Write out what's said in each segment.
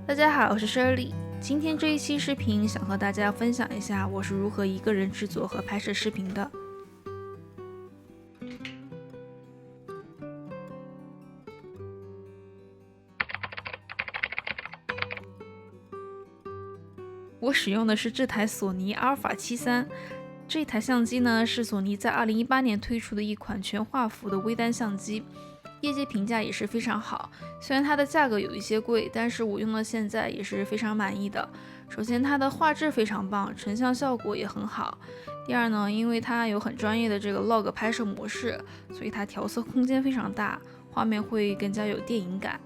大家好，我是 Shirley。今天这一期视频想和大家分享一下我是如何一个人制作和拍摄视频的。我使用的是这台索尼阿尔法73，这台相机呢是索尼在2018年推出的一款全画幅的微单相机，业界评价也是非常好。虽然它的价格有一些贵，但是我用到现在也是非常满意的。首先它的画质非常棒，成像效果也很好。第二呢，因为它有很专业的这个 log 拍摄模式，所以它调色空间非常大，画面会更加有电影感。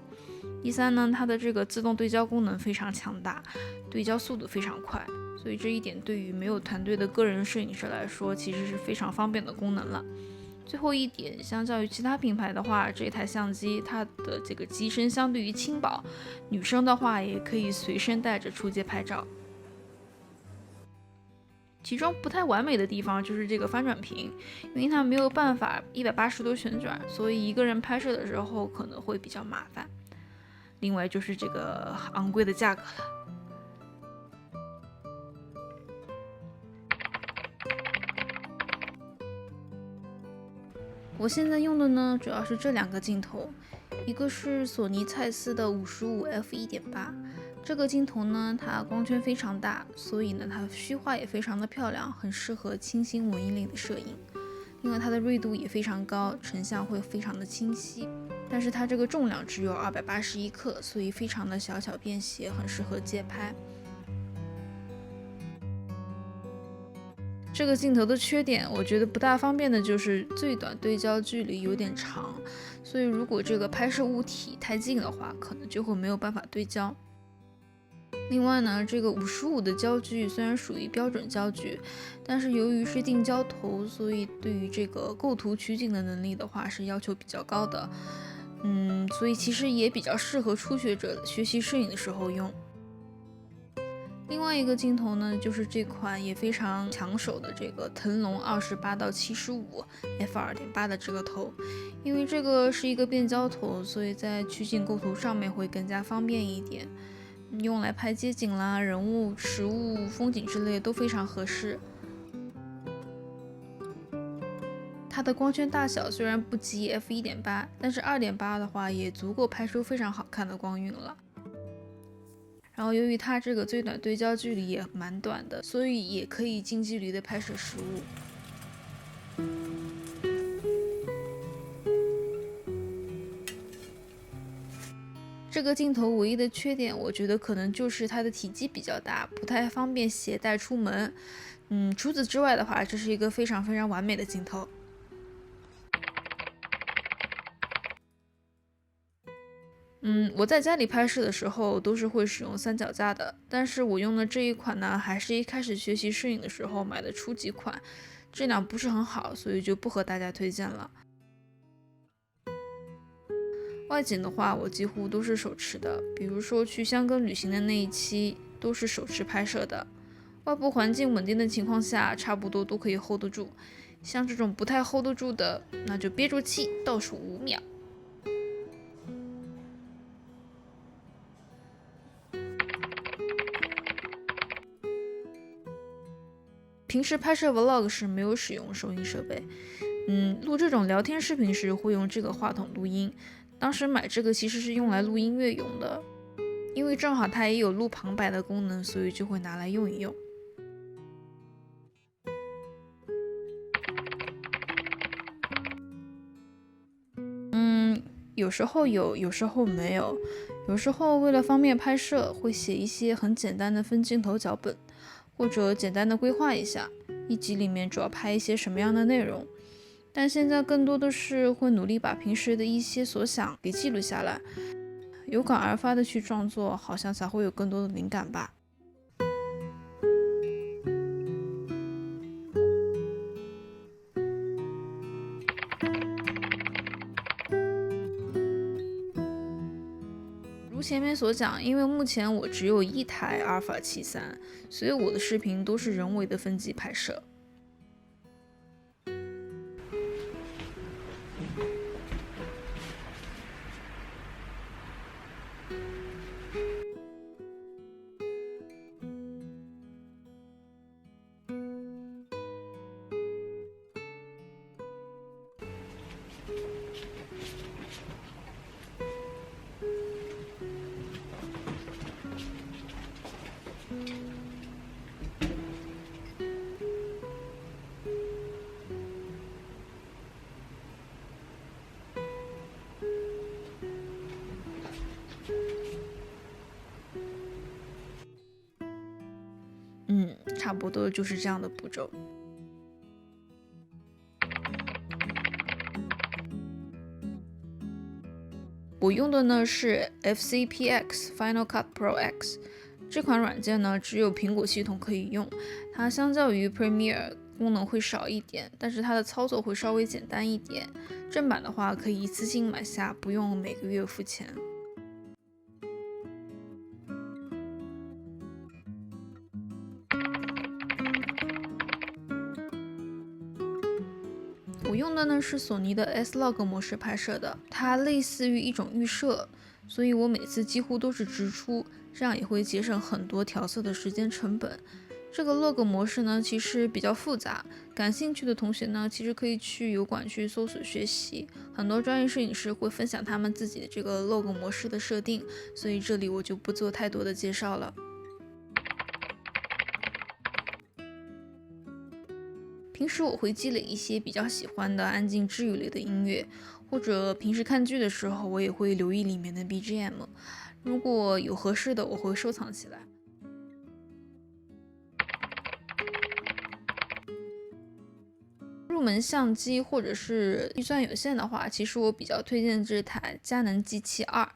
第三呢，它的这个自动对焦功能非常强大，对焦速度非常快，所以这一点对于没有团队的个人摄影师来说，其实是非常方便的功能了。最后一点，相较于其他品牌的话，这台相机它的这个机身相对于轻薄，女生的话也可以随身带着出街拍照。其中不太完美的地方就是这个翻转屏，因为它没有办法180度旋转，所以一个人拍摄的时候可能会比较麻烦。另外就是这个昂贵的价格了。我现在用的呢，主要是这两个镜头，一个是索尼蔡司的55F1.8，这个镜头呢，它光圈非常大，所以呢，它虚化也非常的漂亮，很适合清新文艺类的摄影。另外，它的锐度也非常高，成像会非常的清晰。但是它这个重量只有281克，所以非常的小巧便携，很适合街拍。这个镜头的缺点，我觉得不大方便的就是最短对焦距离有点长，所以如果这个拍摄物体太近的话，可能就会没有办法对焦。另外呢，这个55的焦距虽然属于标准焦距，但是由于是定焦头，所以对于这个构图取景的能力的话是要求比较高的。所以其实也比较适合初学者学习摄影的时候用。另外一个镜头呢，就是这款也非常抢手的这个腾龙28-75 f2.8 的这个头，因为这个是一个变焦头，所以在取景构图上面会更加方便一点，用来拍街景啦、人物、食物、风景之类都非常合适。它的光圈大小虽然不及 f1.8，但是2.8的话也足够拍出非常好看的光晕了。然后由于它这个最短对焦距离也蛮短的，所以也可以近距离的拍摄实物。这个镜头唯一的缺点，我觉得可能就是它的体积比较大，不太方便携带出门。除此之外的话，这是一个非常非常完美的镜头。我在家里拍摄的时候都是会使用三脚架的，但是我用的这一款呢，还是一开始学习摄影的时候买的初级款，质量不是很好，所以就不和大家推荐了。外景的话，我几乎都是手持的，比如说去香港旅行的那一期都是手持拍摄的。外部环境稳定的情况下，差不多都可以 hold 得住。像这种不太 hold 得住的，那就憋住气，倒数5秒。平时拍摄 vlog 时没有使用收音设备，录这种聊天视频时会用这个话筒录音。当时买这个其实是用来录音乐用的，因为正好它也有录旁白的功能，所以就会拿来用一用。有时候有，有时候没有。有时候为了方便拍摄，会写一些很简单的分镜头脚本，或者简单的规划一下一集里面主要拍一些什么样的内容。但现在更多的是会努力把平时的一些所想给记录下来，有感而发的去创作，好像才会有更多的灵感吧。如前面所讲，因为目前我只有一台阿尔法73，所以我的视频都是人为的分级拍摄。差不多就是这样的步骤。我用的呢是 FCPX Final Cut Pro X， 这款软件呢只有苹果系统可以用，它相较于 Premiere 功能会少一点，但是它的操作会稍微简单一点。正版的话可以一次性买下，不用每个月付钱。我用的呢是索尼的 S-Log 模式拍摄的，它类似于一种预设，所以我每次几乎都是直出，这样也会节省很多调色的时间成本。这个 Log 模式呢其实比较复杂，感兴趣的同学呢其实可以去油管去搜索学习，很多专业摄影师会分享他们自己的这个 Log 模式的设定，所以这里我就不做太多的介绍了。平时我会积累一些比较喜欢的安静治愈类的音乐，或者平时看剧的时候我也会留意里面的 BGM， 如果有合适的我会收藏起来。入门相机或者是预算有限的话，其实我比较推荐这台佳能 G7-2。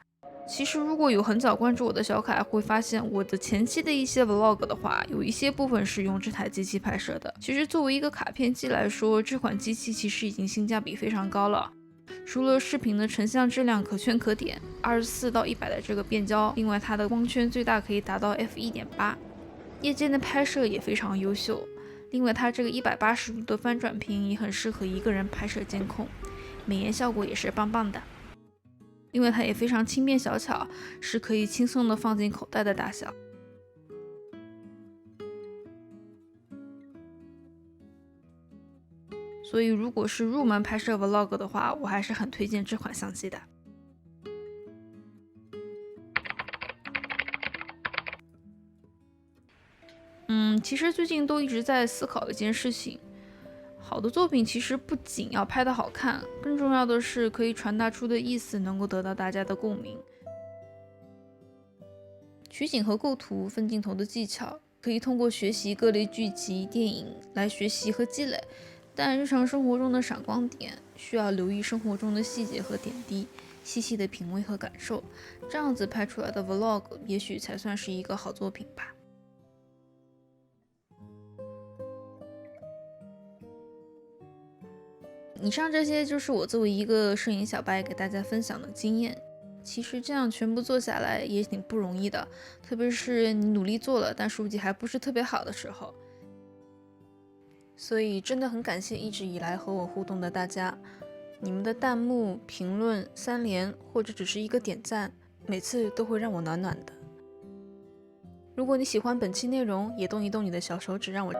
其实如果有很早关注我的小可爱会发现，我的前期的一些 vlog 的话，有一些部分是用这台机器拍摄的。其实作为一个卡片机来说，这款机器其实已经性价比非常高了。除了视频的成像质量可圈可点，24到100的这个变焦，另外它的光圈最大可以达到 f1.8， 夜间的拍摄也非常优秀。另外它这个180度的翻转屏也很适合一个人拍摄监控，美颜效果也是棒棒的。另外它也非常轻便小巧，是可以轻松的放进口袋的大小。所以如果是入门拍摄 vlog 的话，我还是很推荐这款相机的。其实最近都一直在思考一件事情，好的作品其实不仅要拍得好看，更重要的是可以传达出的意思能够得到大家的共鸣。取景和构图、分镜头的技巧，可以通过学习各类剧集、电影来学习和积累，但日常生活中的闪光点，需要留意生活中的细节和点滴，细细的品味和感受，这样子拍出来的 vlog 也许才算是一个好作品吧。以上这些就是我作为一个摄影小白给大家分享的经验。其实这样全部做下来也挺不容易的，特别是你努力做了，但数据还不是特别好的时候。所以真的很感谢一直以来和我互动的大家，你们的弹幕、评论、3连或者只是一个点赞，每次都会让我暖暖的。如果你喜欢本期内容，也动一动你的小手指让我